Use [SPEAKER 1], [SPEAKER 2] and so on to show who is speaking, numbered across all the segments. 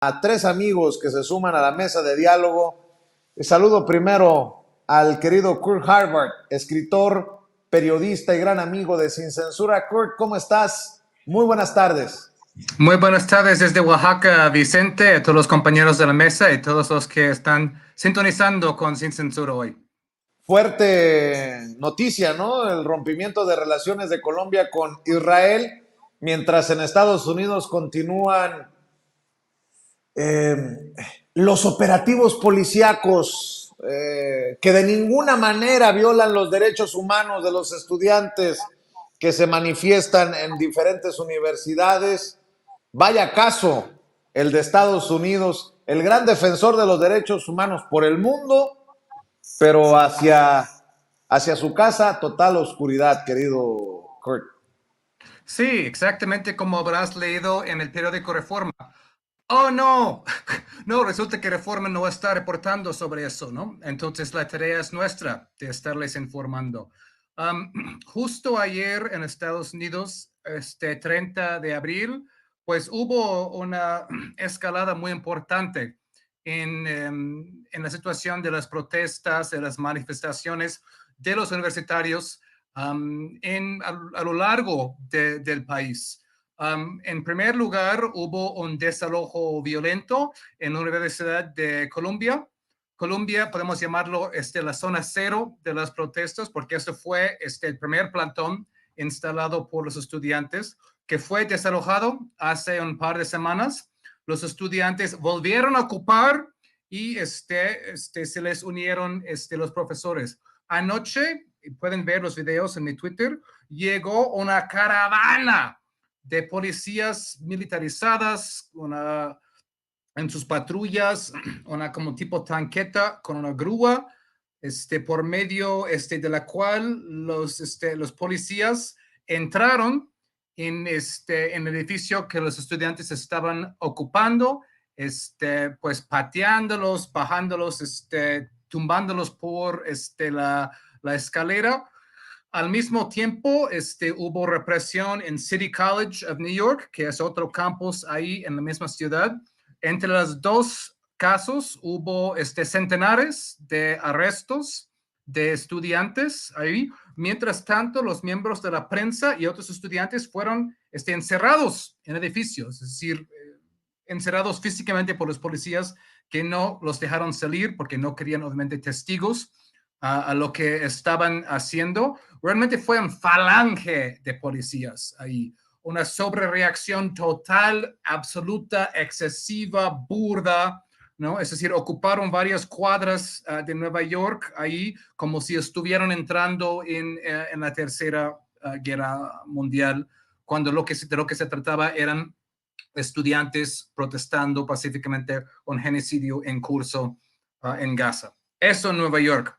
[SPEAKER 1] A tres amigos que se suman a la mesa de diálogo. Saludo primero al querido Kurt Harvard, escritor, periodista y gran amigo de Sin Censura. Kurt, ¿cómo estás? Muy buenas tardes.
[SPEAKER 2] Muy buenas tardes desde Oaxaca, Vicente, a todos los compañeros de la mesa y todos los que están sintonizando con Sin Censura hoy.
[SPEAKER 1] Fuerte noticia, ¿no? El rompimiento de relaciones de Colombia con Israel, mientras en Estados Unidos continúan eh, los operativos policíacos que de ninguna manera violan los derechos humanos de los estudiantes que se manifiestan en diferentes universidades. Vaya caso el de Estados Unidos, el gran defensor de los derechos humanos por el mundo, pero hacia su casa, total oscuridad, querido Kurt.
[SPEAKER 2] Sí, exactamente como habrás leído en el periódico Reforma. Oh, no, no, resulta que Reforma no está reportando sobre eso, ¿no? Entonces la tarea es nuestra de estarles informando. Justo ayer en Estados Unidos, 30 de abril, pues hubo una escalada muy importante en la situación de las protestas, de las manifestaciones de los universitarios a lo largo del país. En primer lugar, hubo un desalojo violento en la Universidad de Columbia. Columbia, podemos llamarlo la zona cero de las protestas, porque eso fue el primer plantón instalado por los estudiantes, que fue desalojado hace un par de semanas. Los estudiantes volvieron a ocupar y se les unieron los profesores. Anoche, pueden ver los videos en mi Twitter, llegó una caravana de policías militarizadas, en sus patrullas, una como tipo tanqueta con una grúa, por medio de la cual los policías entraron en el edificio que los estudiantes estaban ocupando, pues pateándolos, bajándolos, tumbándolos por la escalera. Al mismo tiempo, hubo represión en City College of New York, que es otro campus ahí en la misma ciudad. Entre los dos casos hubo centenares de arrestos de estudiantes ahí. Mientras tanto, los miembros de la prensa y otros estudiantes fueron encerrados en edificios, es decir, encerrados físicamente por los policías que no los dejaron salir porque no querían, obviamente, testigos a lo que estaban haciendo. Realmente fue un falange de policías ahí, una sobrereacción total, absoluta, excesiva, burda, ¿no? Es decir, ocuparon varias cuadras de Nueva York ahí como si estuvieran entrando en la Tercera Guerra Mundial, cuando de lo que se trataba eran estudiantes protestando pacíficamente un genocidio en curso en Gaza. Eso en Nueva York.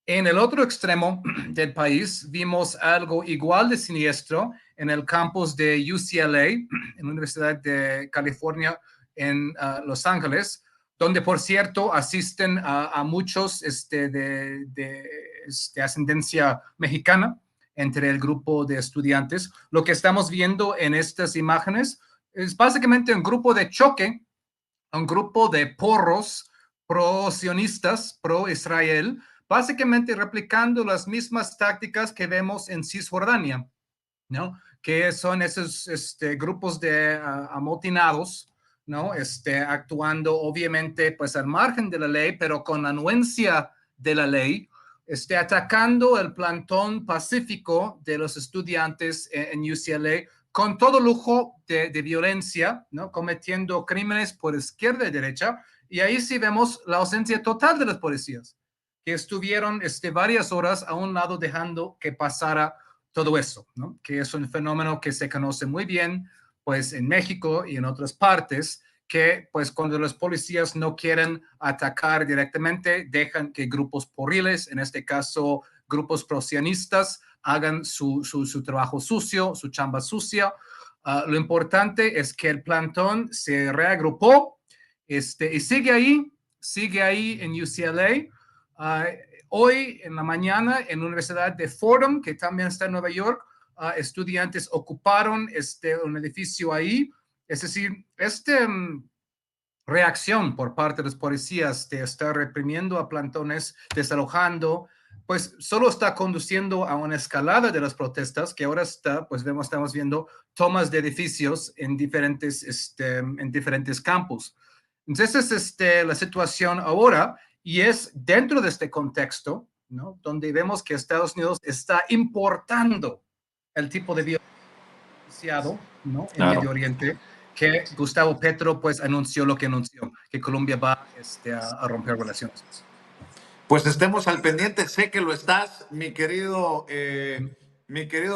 [SPEAKER 2] En el otro extremo del país vimos algo igual de siniestro en el campus de UCLA, en la Universidad de California en Los Ángeles, donde, por cierto, asisten a muchos de ascendencia mexicana entre el grupo de estudiantes. Lo que estamos viendo en estas imágenes es básicamente un grupo de choque, un grupo de porros pro-sionistas, pro-Israel, básicamente replicando las mismas tácticas que vemos en Cisjordania, ¿no? Que son esos grupos de amotinados, ¿no? Actuando obviamente pues al margen de la ley, pero con anuencia de la ley, atacando el plantón pacífico de los estudiantes en UCLA con todo lujo de violencia, ¿no? Cometiendo crímenes por izquierda y derecha, y ahí sí vemos la ausencia total de los policías, que estuvieron varias horas a un lado dejando que pasara todo eso, ¿no? Que es un fenómeno que se conoce muy bien, pues en México y en otras partes, que pues cuando los policías no quieren atacar directamente, dejan que grupos porriles, en este caso grupos prosianistas, hagan su trabajo sucio, su chamba sucia. Lo importante es que el plantón se reagrupó y sigue ahí en UCLA. Hoy en la mañana en la Universidad de Fordham, que también está en Nueva York, estudiantes ocuparon un edificio ahí. Es decir, reacción por parte de los policías de estar reprimiendo a plantones, desalojando, pues solo está conduciendo a una escalada de las protestas que ahora está, pues estamos viendo tomas de edificios en diferentes campos. Entonces, la situación ahora, y es dentro de este contexto, ¿no? Donde vemos que Estados Unidos está importando el tipo de violencia, ¿no? En
[SPEAKER 1] Claro.
[SPEAKER 2] Medio Oriente, que Gustavo Petro pues anunció lo que anunció, que Colombia va a romper relaciones.
[SPEAKER 1] Pues estemos al pendiente, sé que lo estás, mi querido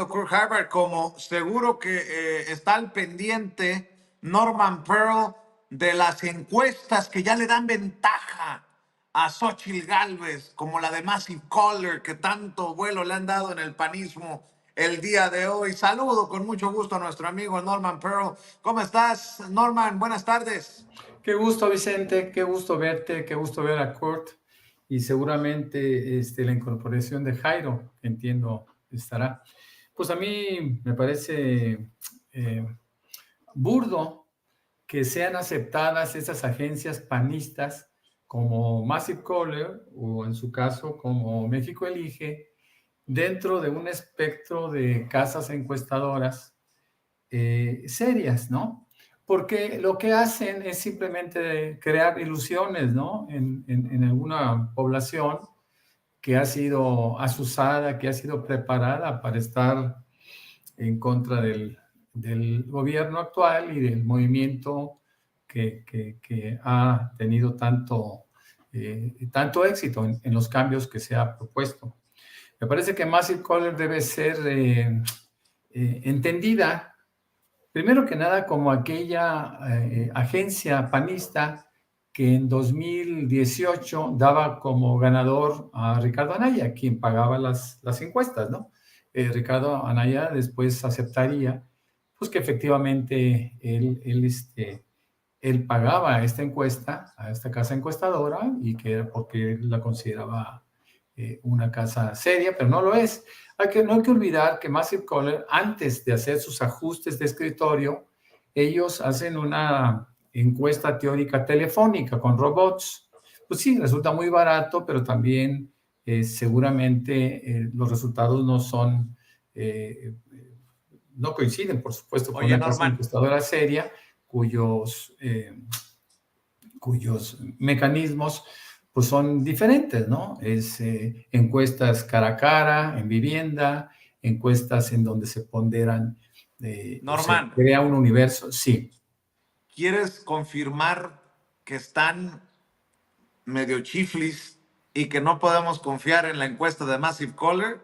[SPEAKER 1] Kurt Harvard, como seguro que está al pendiente Norman Pearl de las encuestas que ya le dan ventaja a Xochitl Gálvez, como la de Massive Caller, que tanto vuelo le han dado en el panismo el día de hoy. Saludo con mucho gusto a nuestro amigo Norman Pearl. ¿Cómo estás, Norman? Buenas tardes.
[SPEAKER 3] Qué gusto, Vicente, qué gusto verte, qué gusto ver a Kurt y seguramente la incorporación de Jairo, que entiendo estará. Pues a mí me parece burdo que sean aceptadas esas agencias panistas como Massive Caller o en su caso como México Elige dentro de un espectro de casas encuestadoras serias, ¿no? Porque lo que hacen es simplemente crear ilusiones, ¿no? En alguna población que ha sido asusada, que ha sido preparada para estar en contra del gobierno actual y del movimiento que ha tenido tanto éxito en los cambios que se ha propuesto. Me parece que Massive Caller debe ser entendida primero que nada, como aquella agencia panista que en 2018 daba como ganador a Ricardo Anaya, quien pagaba las encuestas, ¿no? Ricardo Anaya después aceptaría, pues que efectivamente él pagaba esta encuesta a esta casa encuestadora y que era porque él la consideraba una casa seria, pero no lo es. No hay que olvidar que Massive Caller, antes de hacer sus ajustes de escritorio, ellos hacen una encuesta teórica telefónica con robots. Pues sí, resulta muy barato, pero también seguramente los resultados no coinciden, por supuesto, con una casa encuestadora seria cuyos mecanismos pues son diferentes, ¿no? Es encuestas cara a cara, en vivienda, encuestas en donde se ponderan,
[SPEAKER 1] Norman,
[SPEAKER 3] se crea un universo, sí.
[SPEAKER 1] ¿quieres confirmar que están medio chiflis y que no podemos confiar en la encuesta de Massive Caller?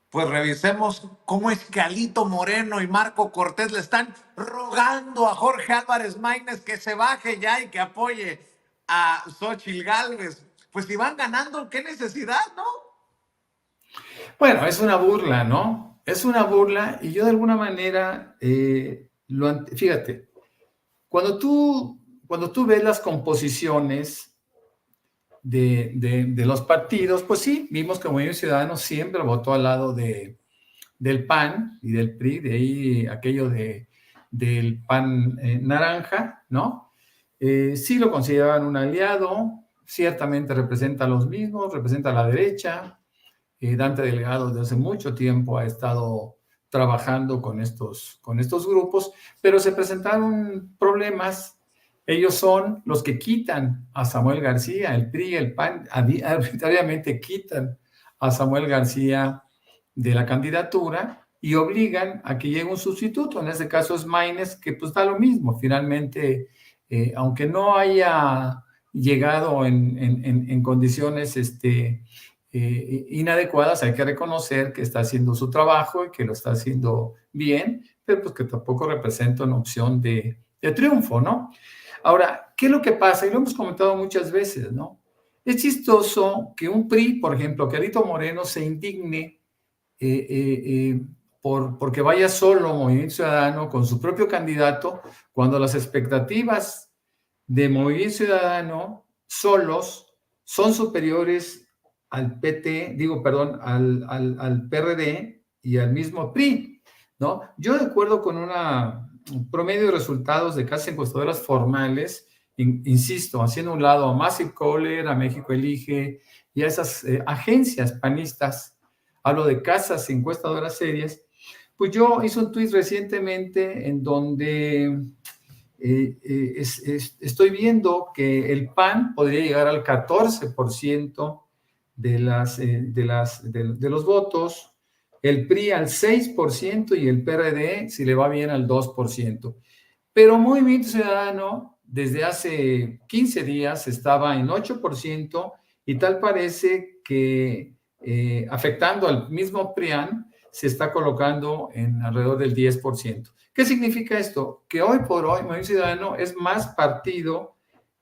[SPEAKER 1] Pues revisemos cómo es que Alito Moreno y Marco Cortés le están rogando a Jorge Álvarez Maínez que se baje ya y que apoye a Xochitl Gálvez. Pues si van ganando, ¿qué necesidad, no?
[SPEAKER 3] Bueno, es una burla, ¿no? Es una burla y yo de alguna manera, fíjate, cuando tú ves las composiciones de los partidos, pues sí, vimos que Movimiento Ciudadano siempre votó al lado del PAN y del PRI, de ahí aquello del PAN naranja, ¿no? Sí lo consideraban un aliado, ciertamente representa a los mismos, representa a la derecha. Dante Delgado desde hace mucho tiempo ha estado trabajando con estos grupos, pero se presentaron problemas. Ellos son los que quitan a Samuel García, el PRI y el PAN arbitrariamente quitan a Samuel García de la candidatura y obligan a que llegue un sustituto. En este caso es Maínez, que pues da lo mismo. Finalmente, aunque no haya llegado en condiciones inadecuadas, hay que reconocer que está haciendo su trabajo y que lo está haciendo bien, pero pues que tampoco representa una opción de triunfo, ¿no? Ahora, ¿qué es lo que pasa? Y lo hemos comentado muchas veces, ¿no? Es chistoso que un PRI, por ejemplo, que Alito Moreno se indigne porque vaya solo Movimiento Ciudadano con su propio candidato, cuando las expectativas de Movimiento Ciudadano solos son superiores al al PRD y al mismo PRI, ¿no? Yo de acuerdo con un promedio de resultados de casas encuestadoras formales, insisto, haciendo un lado a Massive Caller, a México Elige y a esas agencias panistas, hablo de casas encuestadoras serias, pues yo hice un tuit recientemente en donde estoy viendo que el PAN podría llegar al 14% de los votos, el PRI al 6% y el PRD, si le va bien, al 2%. Pero Movimiento Ciudadano, desde hace 15 días, estaba en 8% y tal parece que afectando al mismo PRIAN, se está colocando en alrededor del 10%. ¿Qué significa esto? Que hoy por hoy Movimiento Ciudadano es más partido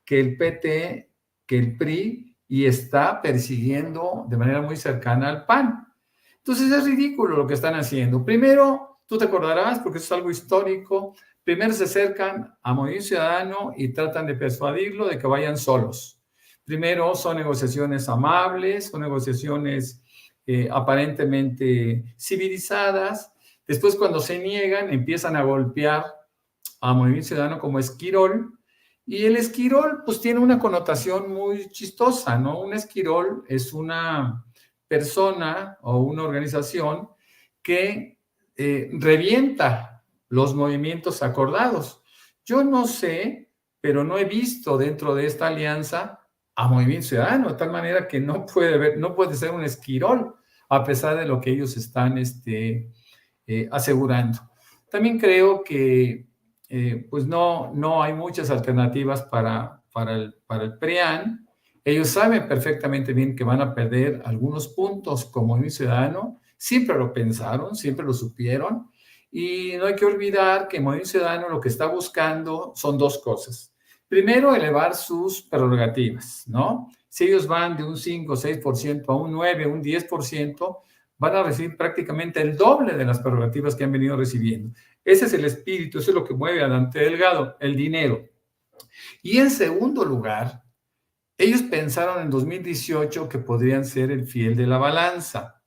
[SPEAKER 3] que el PT, que el PRI, y está persiguiendo de manera muy cercana al PAN. Entonces es ridículo lo que están haciendo. Primero, tú te acordarás, porque eso es algo histórico, primero se acercan a Movimiento Ciudadano y tratan de persuadirlo de que vayan solos. Primero son negociaciones amables, son negociaciones aparentemente civilizadas. Después, cuando se niegan, empiezan a golpear a Movimiento Ciudadano como esquirol. Y el esquirol, pues, tiene una connotación muy chistosa, ¿no? Un esquirol es una persona o una organización que revienta los movimientos acordados. Yo no sé, pero no he visto dentro de esta alianza a Movimiento Ciudadano, de tal manera que no puede ser un esquirol, a pesar de lo que ellos están asegurando. También creo que pues no hay muchas alternativas para el PRIAN. Ellos saben perfectamente bien que van a perder algunos puntos como Movimiento Ciudadano, siempre lo pensaron, siempre lo supieron, y no hay que olvidar que Movimiento Ciudadano lo que está buscando son dos cosas. Primero, elevar sus prerrogativas, ¿no? Si ellos van de un 5, 6% a un 9, un 10%, van a recibir prácticamente el doble de las prerrogativas que han venido recibiendo. Ese es el espíritu, eso es lo que mueve a Dante Delgado, el dinero. Y en segundo lugar, ellos pensaron en 2018 que podrían ser el fiel de la balanza,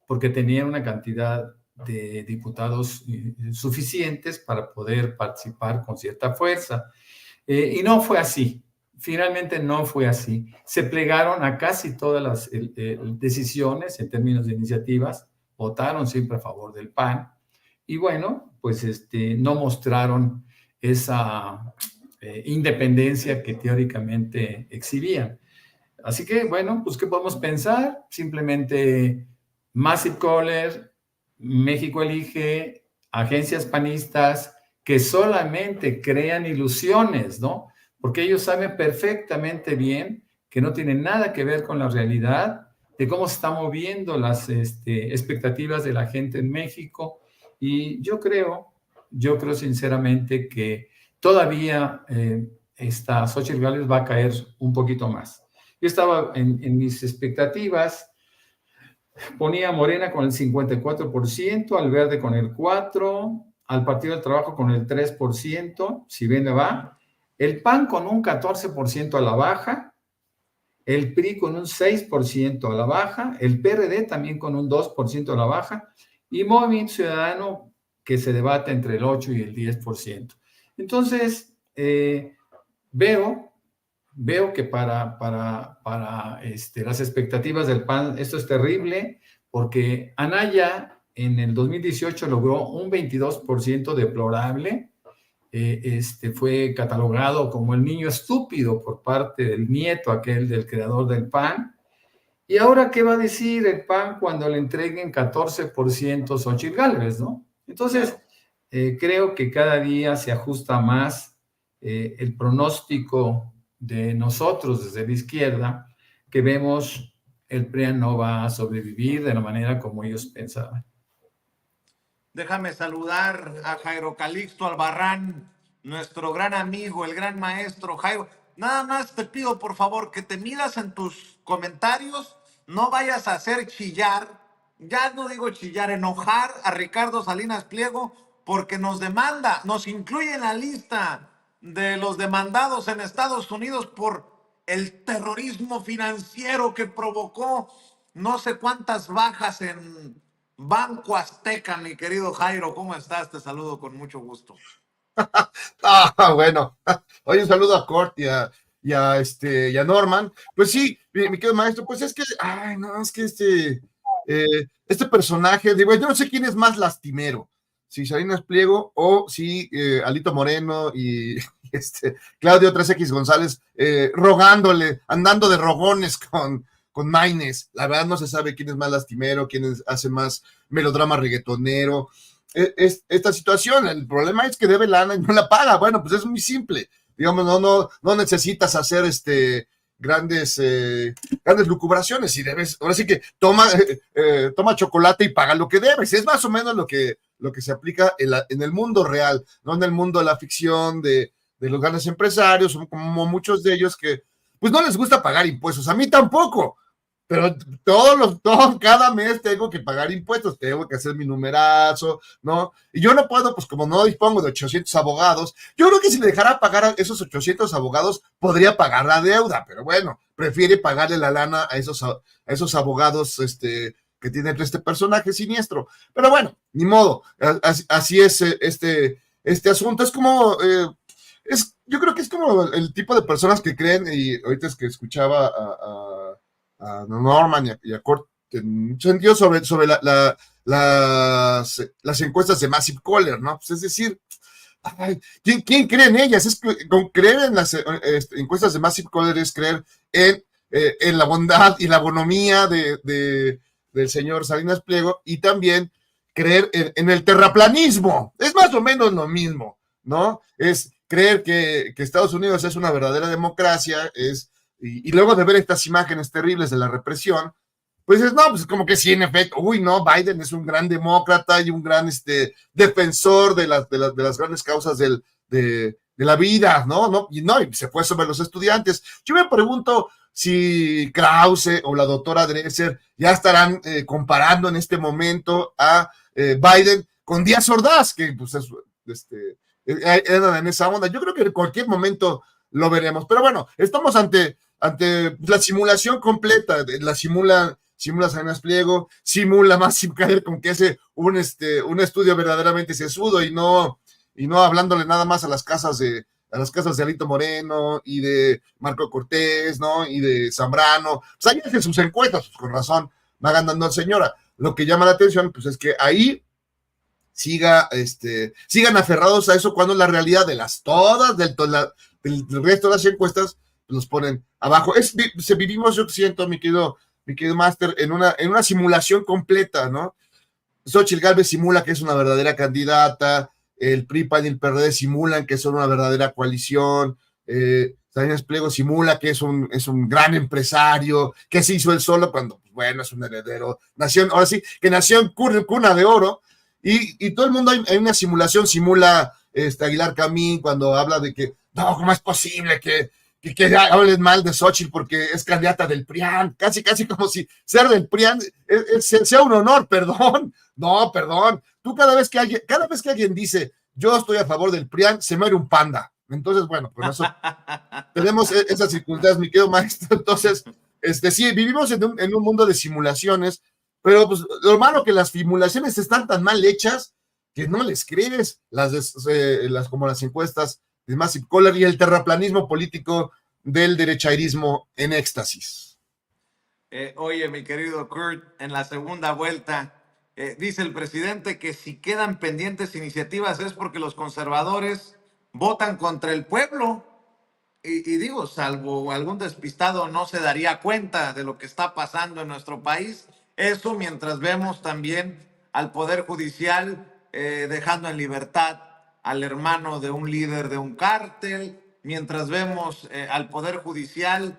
[SPEAKER 3] porque tenían una cantidad de diputados suficientes para poder participar con cierta fuerza. Y no fue así. Finalmente no fue así. Se plegaron a casi todas las decisiones en términos de iniciativas, votaron siempre a favor del PAN y bueno, pues no mostraron esa independencia que teóricamente exhibían. Así que bueno, pues ¿qué podemos pensar? Simplemente Massive Caller, México Elige, agencias panistas que solamente crean ilusiones, ¿no? Porque ellos saben perfectamente bien que no tienen nada que ver con la realidad, de cómo se están moviendo las expectativas de la gente en México. Y yo creo sinceramente que todavía esta Xochitl Gálvez va a caer un poquito más. Yo estaba en mis expectativas, ponía a Morena con el 54%, al Verde con el 4%, al Partido del Trabajo con el 3%, si bien le va, el PAN con un 14% a la baja, el PRI con un 6% a la baja, el PRD también con un 2% a la baja, y Movimiento Ciudadano que se debate entre el 8 y el 10%. Entonces, veo que para las expectativas del PAN esto es terrible, porque Anaya en el 2018 logró un 22% deplorable, fue catalogado como el niño estúpido por parte del nieto aquel del creador del PAN. Y ahora, ¿qué va a decir el PAN cuando le entreguen 14% Xochitl Gálvez, ¿no? Entonces, creo que cada día se ajusta más el pronóstico de nosotros desde la izquierda, que vemos el PRIAN no va a sobrevivir de la manera como ellos pensaban.
[SPEAKER 1] Déjame saludar a Jairo Calixto Albarrán, nuestro gran amigo, el gran maestro. Jairo, nada más te pido por favor que te midas en tus comentarios, no vayas a hacer chillar, ya no digo chillar, enojar a Ricardo Salinas Pliego, porque nos demanda, nos incluye en la lista de los demandados en Estados Unidos por el terrorismo financiero que provocó no sé cuántas bajas en Banco Azteca. Mi querido Jairo, ¿cómo estás? Te saludo con mucho gusto.
[SPEAKER 4] Bueno. Oye, un saludo a Kurt y a Norman. Pues sí, mi querido maestro, pues es que, ay, no, es que este personaje, digo, yo no sé quién es más lastimero, si Salinas Pliego o si Alito Moreno y Claudio 3X González rogándole, andando de rogones con Maines. La verdad no se sabe quién es más lastimero, hace más melodrama reggaetonero. Esta situación, el problema es que debe lana y no la paga. Bueno, pues es muy simple. Digamos, no necesitas hacer grandes lucubraciones y ahora sí que toma chocolate y paga lo que debes. Es más o menos lo que se aplica en el mundo real, no en el mundo de la ficción, de los grandes empresarios, como muchos de ellos que pues no les gusta pagar impuestos. A mí tampoco, pero cada mes tengo que pagar impuestos, tengo que hacer mi numerazo, ¿no? Y yo no puedo, pues como no dispongo de 800 abogados, yo creo que si le dejara pagar a esos 800 abogados, podría pagar la deuda, pero bueno, prefiere pagarle la lana a esos abogados, que tiene este personaje siniestro. Pero bueno, ni modo, así es este asunto. Es como, yo creo que es como el tipo de personas que creen, y ahorita es que escuchaba a Norman y a Kurt en un sentido sobre las encuestas de Massive Caller, ¿no? Pues es decir, ay, ¿quién cree en ellas? Con creer en las encuestas de Massive Caller es creer en la bondad y la bonomía del señor Salinas Pliego y también creer en el terraplanismo. Es más o menos lo mismo, ¿no? Es creer que Estados Unidos es una verdadera democracia, y luego de ver estas imágenes terribles de la represión, pues es, no, pues como que sí, en efecto, uy, no, Biden es un gran demócrata y un gran defensor de las grandes causas de la vida, ¿no? ¿no? Y se fue sobre los estudiantes. Yo me pregunto si Krause o la doctora Dresser ya estarán comparando en este momento a Biden con Díaz Ordaz, que pues eran en esa onda. Yo creo que en cualquier momento lo veremos. Pero bueno, estamos ante la simulación completa, simula Salinas Pliego, simula Massive Caller con que hace un estudio verdaderamente sesudo y no hablándole nada más a las casas de Alito Moreno y de Marco Cortés, ¿no? Y de Zambrano. Pues ahí hace sus encuestas, pues con razón va ganando la señora. Lo que llama la atención, pues es que ahí sigan aferrados a eso cuando la realidad de del resto de las encuestas los ponen abajo. Vivimos, yo siento, mi querido Master, en una simulación completa, ¿no? Xochitl Gálvez simula que es una verdadera candidata, el PRI, PAN y el PRD simulan que son una verdadera coalición, Salinas Pliego simula que es un gran empresario, que se hizo él solo cuando, pues, bueno, es un heredero, ahora sí, que nació en cuna de oro, y todo el mundo en una simulación simula Aguilar Camín cuando habla de que, no, ¿cómo es posible que hablen mal de Xochitl porque es candidata del PRIAN? Casi como si ser del PRIAN sea un honor, perdón. No, perdón. Tú cada vez que alguien dice, yo estoy a favor del PRIAN, se muere un panda. Entonces, bueno, pues eso tenemos esas circunstancias, mi querido maestro. Entonces, sí, vivimos en un mundo de simulaciones, pero pues lo malo que las simulaciones están tan mal hechas que no les crees como las encuestas de Massive Caller y el terraplanismo político del derechairismo en éxtasis.
[SPEAKER 5] Oye, mi querido Kurt, en la segunda vuelta, dice el presidente que si quedan pendientes iniciativas es porque los conservadores votan contra el pueblo. Y digo, salvo algún despistado no se daría cuenta de lo que está pasando en nuestro país. Eso mientras vemos también al Poder Judicial dejando en libertad al hermano de un líder de un cártel, mientras vemos al Poder Judicial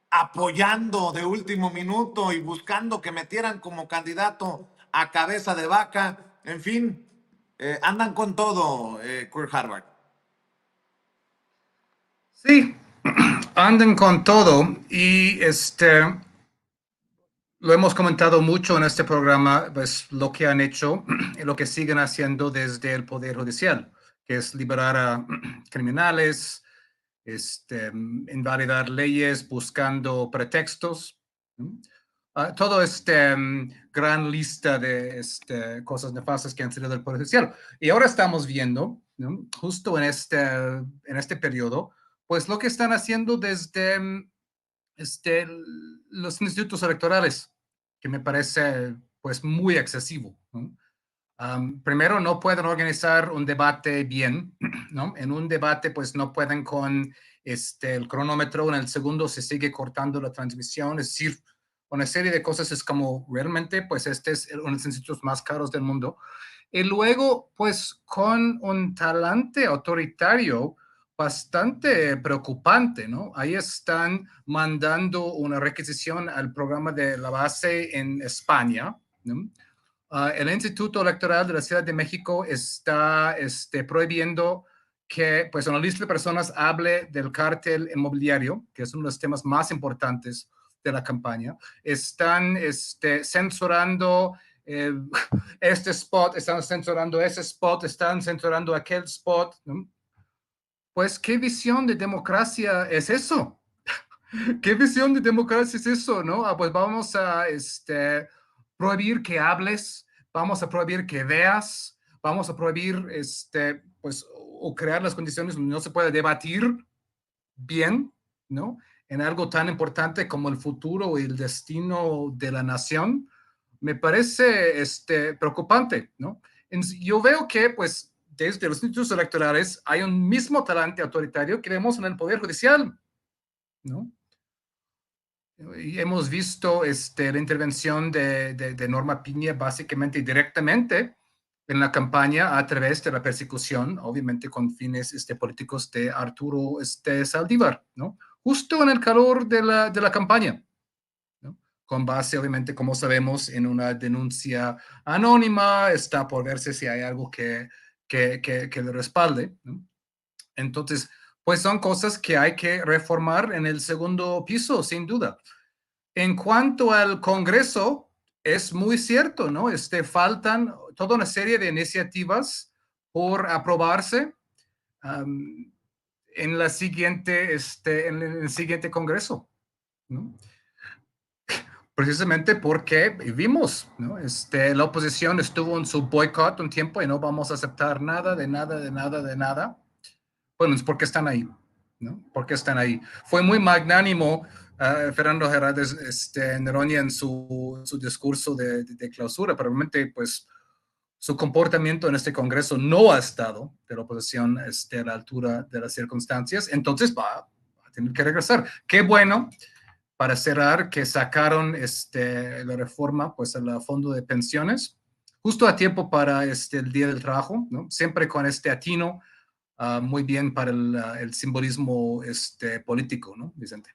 [SPEAKER 5] apoyando de último minuto y buscando que metieran como candidato a cabeza de vaca. En fin, andan con todo, Kurt Harvard.
[SPEAKER 2] Sí, andan con todo y lo hemos comentado mucho en este programa, pues lo que han hecho y lo que siguen haciendo desde el Poder Judicial, que es liberar a criminales, invalidar leyes buscando pretextos. Todo gran lista de cosas nefastas que han salido del Poder Judicial. Y ahora estamos viendo ¿no? Justo en este periodo, pues lo que están haciendo desde los institutos electorales, que me parece pues muy excesivo, ¿no? Primero, no pueden organizar un debate bien, ¿no? En un debate, pues no pueden con el cronómetro, en el segundo se sigue cortando la transmisión, es decir, una serie de cosas es como realmente, pues este es uno de los institutos más caros del mundo. Y luego, pues con un talante autoritario bastante preocupante, ¿no? Ahí están mandando una requisición al programa de la base en España, ¿no? El Instituto Electoral de la Ciudad de México está prohibiendo que pues, una lista de personas hable del cártel inmobiliario, que es uno de los temas más importantes de la campaña. Están censurando este spot, están censurando ese spot, están censurando aquel spot, ¿no? Pues, ¿qué visión de democracia es eso? ¿Qué visión de democracia es eso, no? Pues vamos a prohibir que hables, vamos a prohibir que veas, vamos a prohibir, pues, o crear las condiciones donde no se puede debatir bien, ¿no? En algo tan importante como el futuro y el destino de la nación, me parece preocupante, ¿no? Yo veo que, pues, desde los institutos electorales hay un mismo talante autoritario que vemos en el Poder Judicial, ¿no? Y hemos visto la intervención de Norma Piña básicamente y directamente en la campaña a través de la persecución, obviamente con fines políticos de Arturo Saldívar, ¿no? Justo en el calor de la campaña, ¿no? Con base, obviamente, como sabemos, en una denuncia anónima, está por verse si hay algo que le respalde, ¿no? Entonces, pues son cosas que hay que reformar en el segundo piso, sin duda. En cuanto al Congreso, es muy cierto, ¿no? Faltan toda una serie de iniciativas por aprobarse en el siguiente Congreso, ¿no? Precisamente porque vimos, ¿no? La oposición estuvo en su boicot un tiempo y no vamos a aceptar nada, de nada, de nada, de nada. Bueno, es porque están ahí, ¿no? Porque están ahí. Fue muy magnánimo Fernando Hernández Noroña en su discurso de clausura, pero realmente, pues, su comportamiento en este Congreso no ha estado de la oposición a la altura de las circunstancias, entonces va a tener que regresar. Qué bueno, para cerrar, que sacaron la reforma, pues, al fondo de pensiones, justo a tiempo para el Día del Trabajo, ¿no? Siempre con atino, muy bien para el simbolismo político, ¿no, Vicente?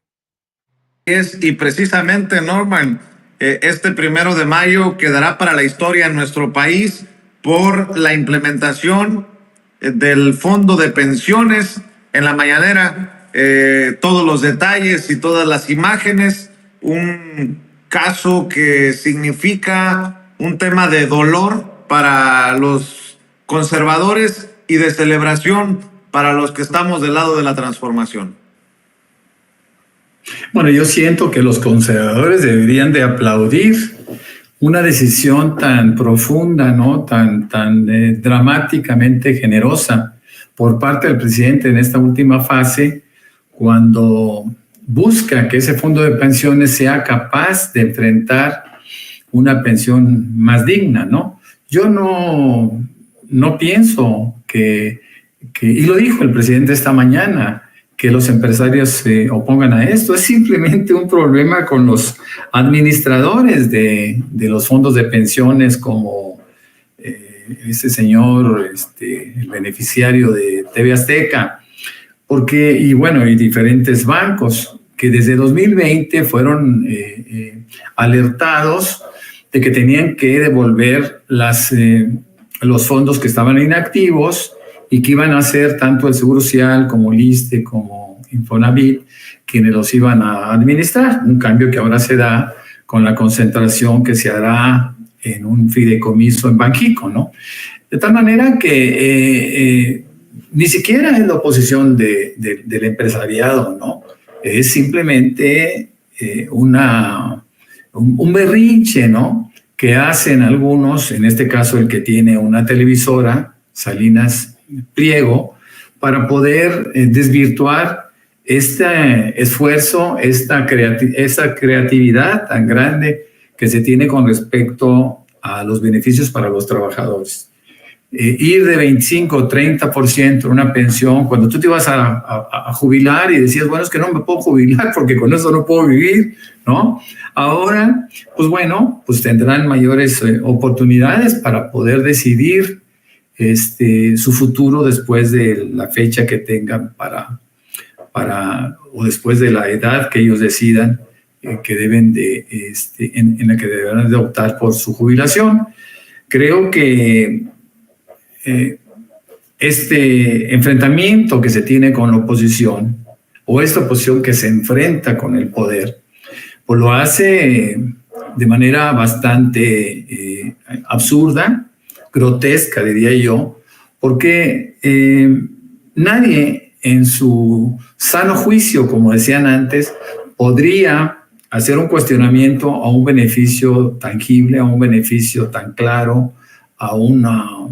[SPEAKER 5] Y precisamente, Norman, este 1 de mayo quedará para la historia en nuestro país por la implementación del fondo de pensiones. En la mañanera, todos los detalles y todas las imágenes, un caso que significa un tema de dolor para los conservadores y de celebración para los que estamos del lado de la transformación.
[SPEAKER 3] Bueno, yo siento que los conservadores deberían de aplaudir una decisión tan profunda, ¿no? Tan dramáticamente generosa por parte del presidente en esta última fase, cuando busca que ese fondo de pensiones sea capaz de enfrentar una pensión más digna, ¿no? Yo no pienso que, y lo dijo el presidente esta mañana, que los empresarios se opongan a esto. Es simplemente un problema con los administradores de los fondos de pensiones, como ese señor, el beneficiario de TV Azteca, porque, y bueno, y diferentes bancos que desde 2020 fueron alertados de que tenían que devolver los fondos que estaban inactivos y que iban a ser tanto el Seguro Social como el ISSSTE como Infonavit quienes los iban a administrar. Un cambio que ahora se da con la concentración que se hará en un fideicomiso en Banxico, ¿no? De tal manera que ni siquiera es la oposición del empresariado, ¿no? Es simplemente un berrinche, ¿no? Que hacen algunos, en este caso el que tiene una televisora, Salinas pliego para poder desvirtuar este esfuerzo, esa creatividad tan grande que se tiene con respecto a los beneficios para los trabajadores. Ir de 25 o 30% en una pensión, cuando tú te ibas a jubilar y decías, bueno, es que no me puedo jubilar porque con eso no puedo vivir, ¿no? Ahora, pues bueno, pues tendrán mayores oportunidades para poder decidir su futuro después de la fecha que tengan o después de la edad que ellos decidan que deben de, en la que deberán de optar por su jubilación. Creo que este enfrentamiento que se tiene con la oposición, o esta oposición que se enfrenta con el poder, pues lo hace de manera bastante absurda, grotesca, diría yo, porque nadie en su sano juicio, como decían antes, podría hacer un cuestionamiento a un beneficio tangible, a un beneficio tan claro, a un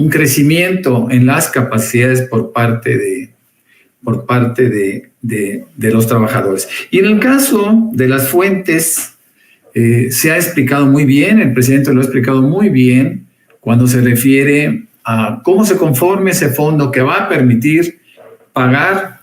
[SPEAKER 3] crecimiento en las capacidades por parte de los trabajadores. Y en el caso de las fuentes, se ha explicado muy bien, el presidente lo ha explicado muy bien, cuando se refiere a cómo se conforme ese fondo que va a permitir pagar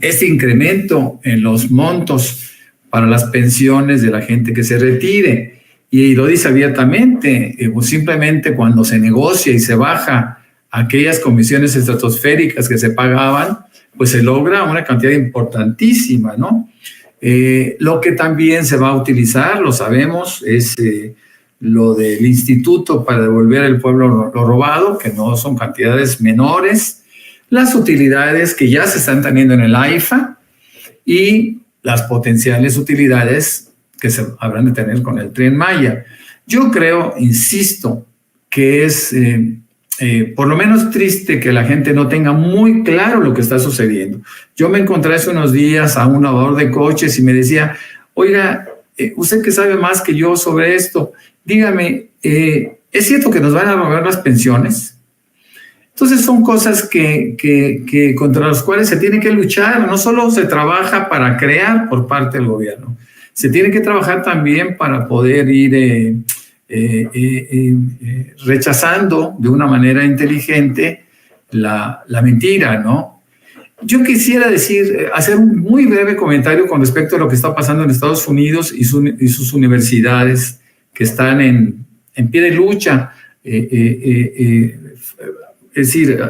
[SPEAKER 3] ese incremento en los montos para las pensiones de la gente que se retire. Y lo dice abiertamente, pues simplemente cuando se negocia y se baja aquellas comisiones estratosféricas que se pagaban, pues se logra una cantidad importantísima, ¿no? Lo que también se va a utilizar, lo sabemos, es lo del Instituto para devolver al pueblo lo robado, que no son cantidades menores, las utilidades que ya se están teniendo en el AIFA y las potenciales utilidades que se habrán de tener con el Tren Maya. Yo creo, insisto, que es por lo menos triste que la gente no tenga muy claro lo que está sucediendo. Yo me encontré hace unos días a un lavador de coches y me decía, oiga, usted que sabe más que yo sobre esto, dígame, ¿es cierto que nos van a robar las pensiones? Entonces son cosas que contra las cuales se tiene que luchar. No solo se trabaja para crear por parte del gobierno, se tiene que trabajar también para poder ir rechazando de una manera inteligente la mentira, ¿no? Yo quisiera hacer un muy breve comentario con respecto a lo que está pasando en Estados Unidos y sus universidades que están en pie de lucha, es decir,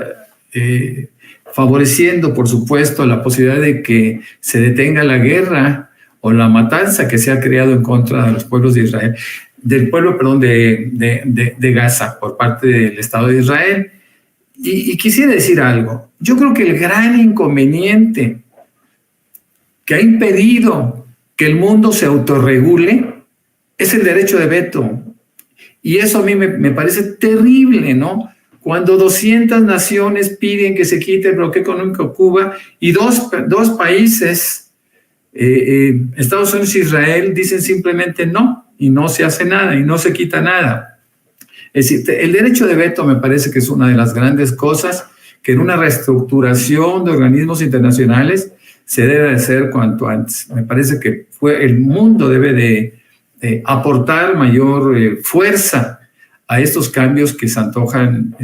[SPEAKER 3] favoreciendo, por supuesto, la posibilidad de que se detenga la guerra o la matanza que se ha creado en contra de los pueblos de Israel, de Gaza por parte del Estado de Israel. Y quisiera decir algo. Yo creo que el gran inconveniente que ha impedido que el mundo se autorregule es el derecho de veto. Y eso a mí me parece terrible, ¿no? Cuando 200 naciones piden que se quite el bloqueo económico de Cuba y dos países, Estados Unidos e Israel, dicen simplemente no, y no se hace nada, y no se quita nada. Es decir, el derecho de veto me parece que es una de las grandes cosas que en una reestructuración de organismos internacionales se debe hacer cuanto antes. Me parece que el mundo debe de aportar mayor fuerza a estos cambios que se antojan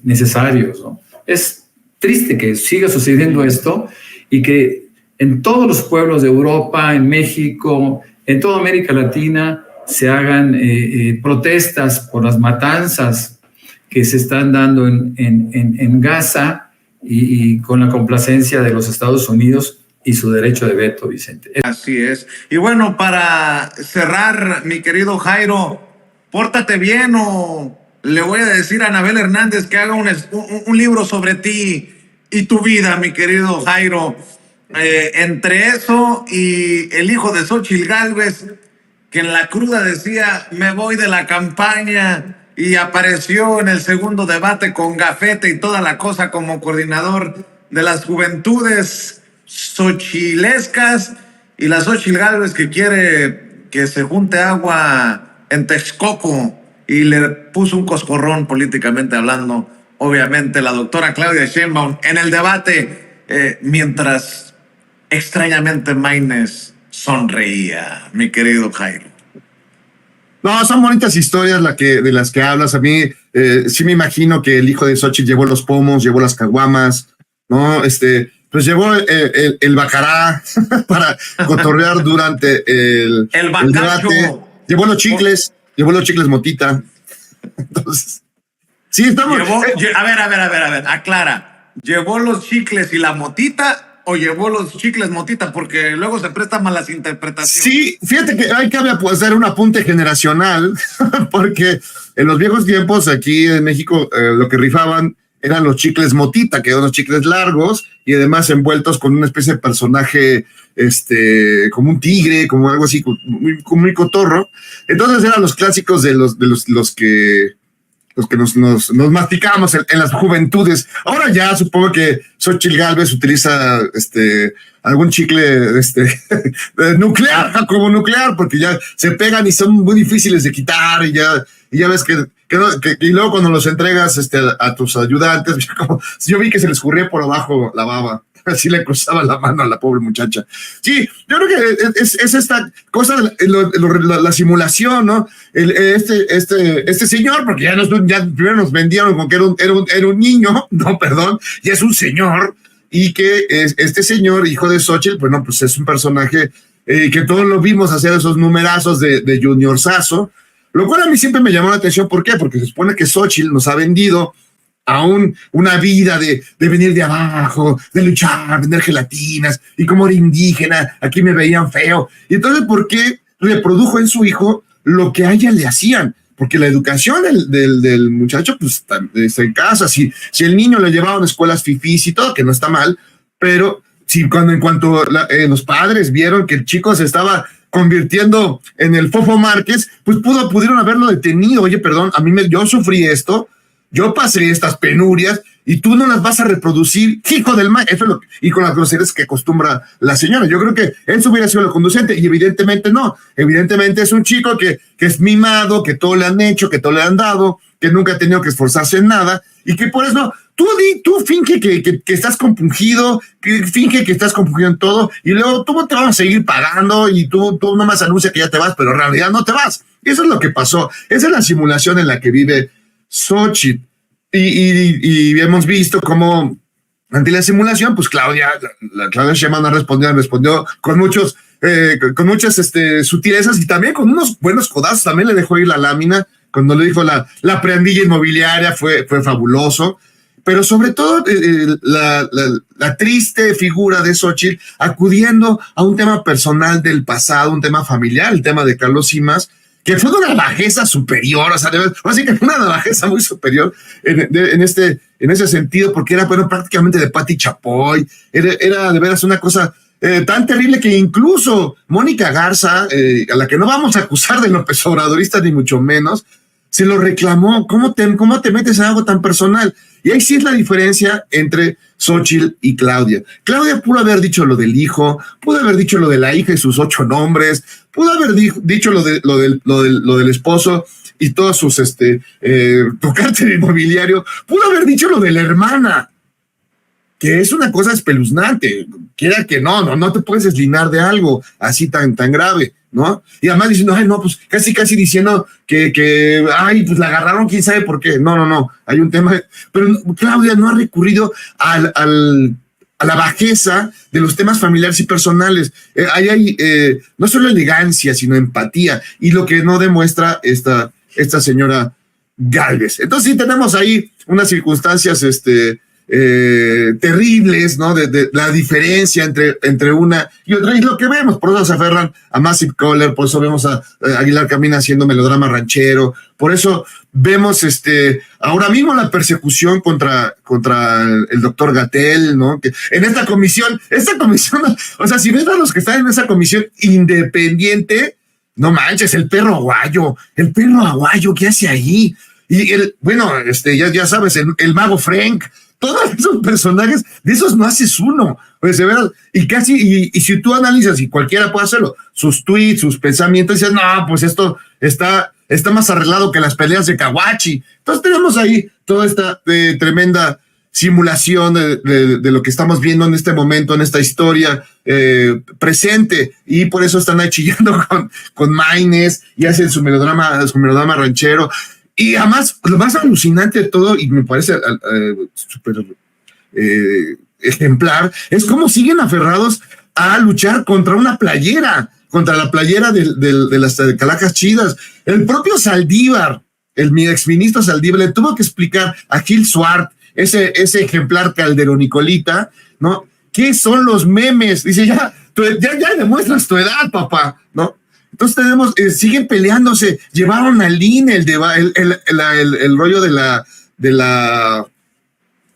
[SPEAKER 3] necesarios, ¿no? Es triste que siga sucediendo esto y que en todos los pueblos de Europa, en México, en toda América Latina, se hagan protestas por las matanzas que se están dando en Gaza y con la complacencia de los Estados Unidos y su derecho de veto, Vicente.
[SPEAKER 5] Así es. Y bueno, para cerrar, mi querido Jairo, pórtate bien o le voy a decir a Anabel Hernández que haga un libro sobre ti y tu vida, mi querido Jairo. Entre eso y el hijo de Xóchitl Gálvez, que en la cruda decía, me voy de la campaña, y apareció en el segundo debate con gafete y toda la cosa como coordinador de las juventudes xochilescas, y la Xóchitl Gálvez que quiere que se junte agua en Texcoco y le puso un coscorrón políticamente hablando, obviamente, la doctora Claudia Sheinbaum en el debate, mientras extrañamente Maines sonreía, mi querido Jairo.
[SPEAKER 4] No, son bonitas historias de las que hablas. A mí sí me imagino que el hijo de Xochitl llevó los pomos, llevó las caguamas, ¿no? Pues llevó el bacará para cotorrear durante el debate. Llevó los chicles motita. Entonces, sí, estamos.
[SPEAKER 5] A ver, aclara. ¿Llevó los chicles y la motita o llevó los chicles motita? Porque luego se prestan malas interpretaciones.
[SPEAKER 4] Sí, fíjate que hay que hacer un apunte generacional, porque en los viejos tiempos aquí en México lo que rifaban eran los chicles motita, que eran los chicles largos y además envueltos con una especie de personaje, como un tigre, como algo así, muy cotorro. Entonces eran los clásicos de los que nos masticábamos en las juventudes. Ahora ya supongo que Xochitl Gálvez utiliza algún chicle nuclear, como nuclear, porque ya se pegan y son muy difíciles de quitar, y ya ves que y luego cuando los entregas a tus ayudantes, yo vi que se les escurría por abajo la baba. Así le cruzaba la mano a la pobre muchacha. Sí, yo creo que es esta cosa, la simulación, ¿no? Este señor, porque ya primero nos vendieron con que era un niño, no, perdón, ya es un señor, y que este señor, hijo de Xochitl, bueno, pues es un personaje que todos lo vimos hacer esos numerazos de Junior Sasso, lo cual a mí siempre me llamó la atención. ¿Por qué? Porque se supone que Xochitl nos ha vendido a una vida de venir de abajo, de luchar, vender gelatinas, y como era indígena, aquí me veían feo. Y entonces, ¿por qué reprodujo en su hijo lo que a ella le hacían? Porque la educación del muchacho, pues, está en casa. Si el niño le llevaban a escuelas fifís y todo, que no está mal, pero en cuanto los padres vieron que el chico se estaba convirtiendo en el Fofo Márquez, pues pudieron haberlo detenido. Oye, perdón, yo sufrí esto, yo pasé estas penurias y tú no las vas a reproducir, hijo del mal. Eso es y con las groserías que acostumbra la señora. Yo creo que eso hubiera sido lo conducente, y evidentemente no. Evidentemente es un chico que es mimado, que todo le han hecho, que todo le han dado, que nunca ha tenido que esforzarse en nada, y que por eso tú finge que estás compungido, finge que estás compungido en todo, y luego tú te vas a seguir pagando, y tú nomás anuncias que ya te vas, pero en realidad no te vas. Eso es lo que pasó. Esa es la simulación en la que vive Xochitl. Y hemos visto cómo ante la simulación, pues Claudia Sheinbaum respondió con muchas sutilezas, y también con unos buenos codazos. También le dejó ir la lámina cuando le dijo la prendilla inmobiliaria, fue fabuloso. Pero sobre todo la triste figura de Xochitl acudiendo a un tema personal del pasado, un tema familiar, el tema de Carlos Simas, que fue de una bajeza superior, así que fue una bajeza muy superior en ese sentido, porque era prácticamente de Pati Chapoy, era de veras una cosa tan terrible que incluso Mónica Garza, a la que no vamos a acusar de López Obradorista ni mucho menos, se lo reclamó. ¿Cómo te metes en algo tan personal? Y ahí sí es la diferencia entre Xochitl y Claudia. Claudia pudo haber dicho lo del hijo, pudo haber dicho lo de la hija y sus 8 nombres, pudo haber dicho lo del esposo y todos sus tocarte de inmobiliario, pudo haber dicho lo de la hermana, que es una cosa espeluznante. Quiera que no te puedes deslindar de algo así tan grave, ¿no? Y además diciendo, pues casi diciendo que pues la agarraron, quién sabe por qué. No, hay un tema. Pero Claudia no ha recurrido a la bajeza de los temas familiares y personales. Hay no solo elegancia, sino empatía, y lo que no demuestra esta señora Gálvez. Entonces sí tenemos ahí unas circunstancias terribles, ¿no? De la diferencia entre una y otra, y lo que vemos, por eso se aferran a Massive Caller, por eso vemos a Aguilar Camín haciendo melodrama ranchero, por eso vemos ahora mismo la persecución contra el doctor Gatell, ¿no? Que en esta comisión, o sea, si ves a los que están en esa comisión independiente, no manches, el perro aguayo, ¿qué hace ahí? Y ya sabes, el mago Frank, todos esos personajes, de esos no haces uno. Pues de verdad, y si tú analizas, y cualquiera puede hacerlo, sus tweets, sus pensamientos, dices, no, pues esto está está más arreglado que las peleas de Kawachi. Entonces tenemos ahí toda esta tremenda simulación de lo que estamos viendo en este momento, en esta historia presente, y por eso están ahí chillando con Maines y hacen su melodrama ranchero. Y además, lo más alucinante de todo, y me parece súper ejemplar, es cómo siguen aferrados a luchar contra una playera, contra la playera de las calacas chidas. El propio Saldívar, mi exministro Saldívar, le tuvo que explicar a Gil Swart, ese ejemplar Calderonicolita, ¿no? ¿Qué son los memes? Dice, ya demuestras tu edad, papá, ¿no? Entonces siguen peleándose, llevaron al INE el rollo de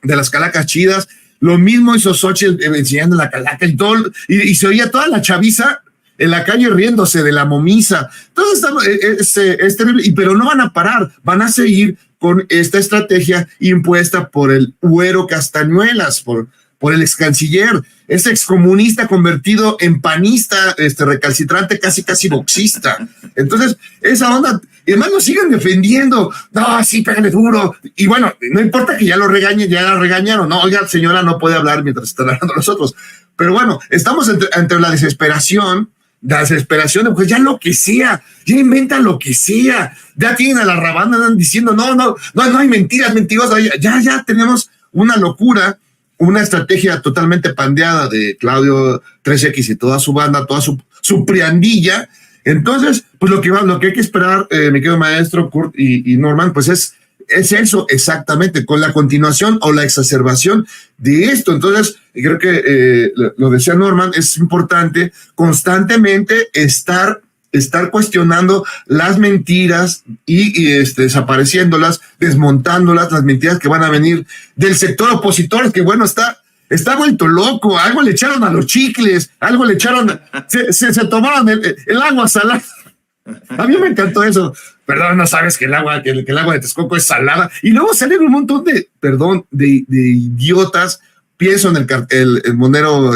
[SPEAKER 4] las calacas chidas, lo mismo hizo Xochitl enseñando la calaca y todo, y se oía toda la chaviza en la calle riéndose de la momisa. Entonces es terrible, pero no van a parar, van a seguir con esta estrategia impuesta por el Güero Castañuelas, por el ex canciller, ese excomunista convertido en panista, recalcitrante, casi boxista. Entonces, esa onda, y además lo siguen defendiendo. No, sí, pégale duro. Y bueno, no importa que ya la regañaron. No, oiga, señora, no puede hablar mientras están hablando nosotros. Pero bueno, estamos entre la desesperación de pues ya lo que sea, ya inventan lo que sea, ya tienen a la rabanda, andan diciendo, no hay mentiras, mentirosas, ya tenemos una locura, una estrategia totalmente pandeada de Claudio 3X y toda su banda, toda su priandilla. Entonces, pues lo que hay que esperar, mi querido maestro Kurt y Norman, pues es eso exactamente, con la continuación o la exacerbación de esto. Entonces, creo que lo decía Norman, es importante constantemente estar cuestionando las mentiras y desapareciéndolas, desmontándolas, las mentiras que van a venir del sector opositor, que bueno, está vuelto loco, algo le echaron a los chicles, algo le echaron, se tomaron el agua salada. A mí me encantó eso. Perdón, no sabes que el agua de Texcoco es salada. Y luego salen un montón de idiotas. Pienso en el monero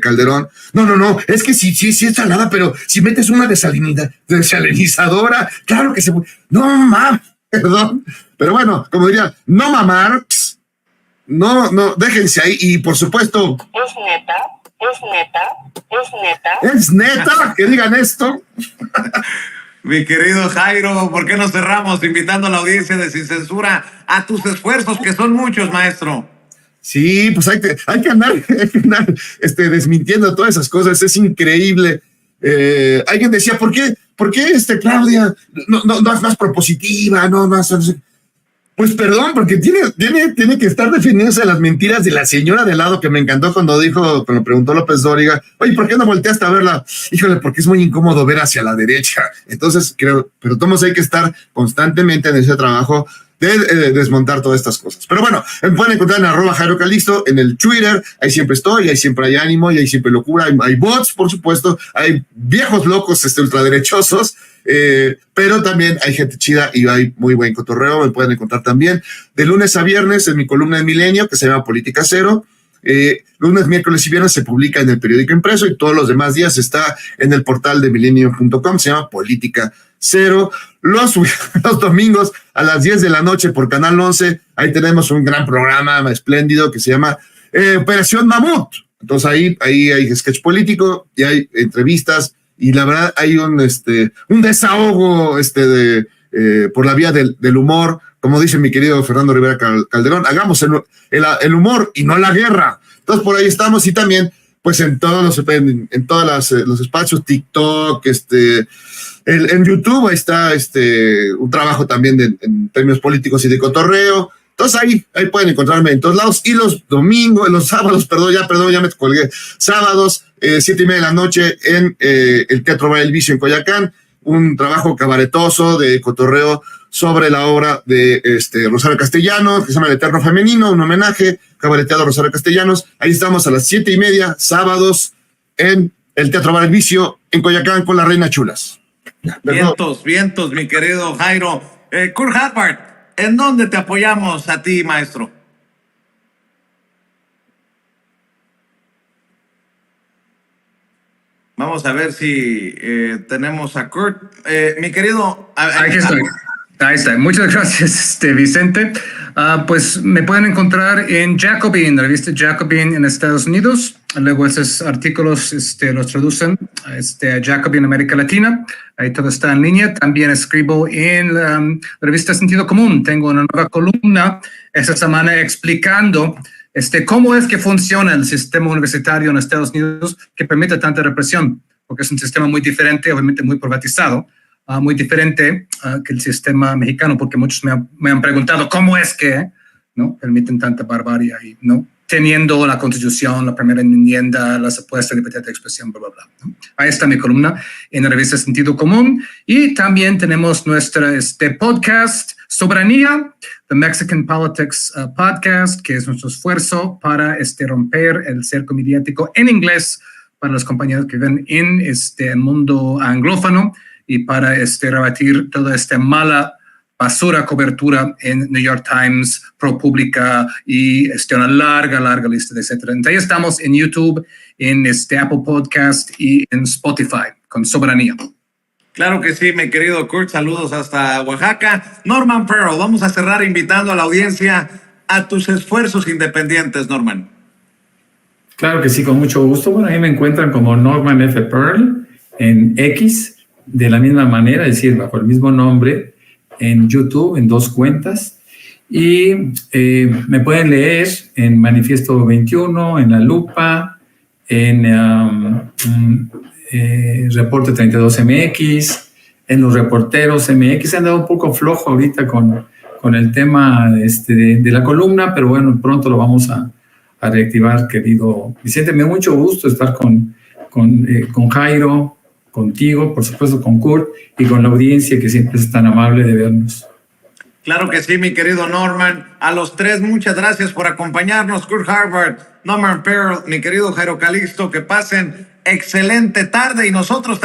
[SPEAKER 4] Calderón. No, es que sí es salada, pero si metes una desalinizadora, claro que se puede. No, perdón. Pero bueno, como diría, no mamar, no, déjense ahí. Y por supuesto, es neta que digan esto.
[SPEAKER 5] Mi querido Jairo, ¿por qué no cerramos invitando a la audiencia de Sin Censura a tus esfuerzos, que son muchos, maestro?
[SPEAKER 4] Sí, pues hay que andar desmintiendo todas esas cosas, es increíble. Alguien decía, ¿por qué Claudia no es más propositiva, no más? Pues perdón, porque tiene que estar defendiéndose de las mentiras de la señora de lado, que me encantó cuando preguntó López Dóriga, oye, ¿por qué no volteaste a verla? Híjole, porque es muy incómodo ver hacia la derecha. Entonces, pero todos hay que estar constantemente en ese trabajo de desmontar todas estas cosas. Pero bueno, me pueden encontrar en @JairoCalisto, en el Twitter, ahí siempre estoy, ahí siempre hay ánimo, y ahí siempre locura, hay bots, por supuesto, hay viejos locos ultraderechosos, pero también hay gente chida y hay muy buen cotorreo. Me pueden encontrar también de lunes a viernes en mi columna de Milenio, que se llama Política Cero. Lunes, miércoles y viernes se publica en el periódico impreso, y todos los demás días está en el portal de milenio.com, se llama Política Cero. Los domingos a las 10 de la noche por Canal 11, ahí tenemos un gran programa espléndido que se llama Operación Mamut. Entonces ahí hay sketch político y hay entrevistas, y la verdad hay un desahogo por la vía del humor. Como dice mi querido Fernando Rivera Calderón, hagamos el humor y no la guerra. Entonces por ahí estamos, y también pues en todos los espacios, TikTok, en YouTube, ahí está un trabajo también en términos políticos y de cotorreo. Entonces ahí pueden encontrarme en todos lados. Y los sábados, ya me colgué. Sábados, 7:30 de la noche en el Teatro Bar El Vicio en Coyoacán, un trabajo cabaretoso de cotorreo sobre la obra de Rosario Castellanos, que se llama El Eterno Femenino, un homenaje cabareteado a Rosario Castellanos. Ahí estamos a las 7:30, sábados, en el Teatro Bar El Vicio en Coyoacán, con la Reina Chulas.
[SPEAKER 5] Vientos, mi querido Jairo. Kurt Harvard, ¿en dónde te apoyamos a ti, maestro? Vamos a ver si tenemos a Kurt. Mi querido...
[SPEAKER 2] Aquí estoy. Ahí está. Muchas gracias, Vicente. Pues me pueden encontrar en Jacobin, la revista Jacobin en Estados Unidos. Luego esos artículos los traducen a Jacobin América Latina. Ahí todo está en línea. También escribo en la revista Sentido Común. Tengo una nueva columna esta semana explicando cómo es que funciona el sistema universitario en Estados Unidos que permite tanta represión, porque es un sistema muy diferente, obviamente muy privatizado, muy diferente que el sistema mexicano, porque muchos me han preguntado cómo es que no permiten tanta barbarie ahí, ¿no? Teniendo la Constitución, la primera enmienda, la supuesta libertad de expresión, bla, bla, bla, ¿no? Ahí está mi columna en la revista Sentido Común. Y también tenemos nuestra podcast Soberanía, The Mexican Politics Podcast, que es nuestro esfuerzo para romper el cerco mediático en inglés para los compañeros que viven en el mundo anglófono y para rebatir toda esta mala basura cobertura en New York Times, ProPublica y una larga lista de etcétera. Entonces ahí estamos en YouTube, en Apple Podcast y en Spotify con Soberanía.
[SPEAKER 5] Claro que sí, mi querido Kurt. Saludos hasta Oaxaca. Norman Pearl, vamos a cerrar invitando a la audiencia a tus esfuerzos independientes, Norman.
[SPEAKER 3] Claro que sí, con mucho gusto. Bueno, ahí me encuentran como Norman F. Pearl en X, de la misma manera, es decir, bajo el mismo nombre, en YouTube, en 2 cuentas. Y me pueden leer en Manifiesto 21, en La Lupa, en Reporte 32 MX, en Los Reporteros MX. Han dado un poco flojo ahorita con el tema de la columna, pero bueno, pronto lo vamos a reactivar, querido Vicente. Me da mucho gusto estar con Jairo, contigo, por supuesto con Kurt y con la audiencia que siempre es tan amable de vernos.
[SPEAKER 5] Claro que sí, mi querido Norman. A los 3, muchas gracias por acompañarnos. Kurt Harvard, Norman Pearl, mi querido Jairo Calixto, que pasen excelente tarde y nosotros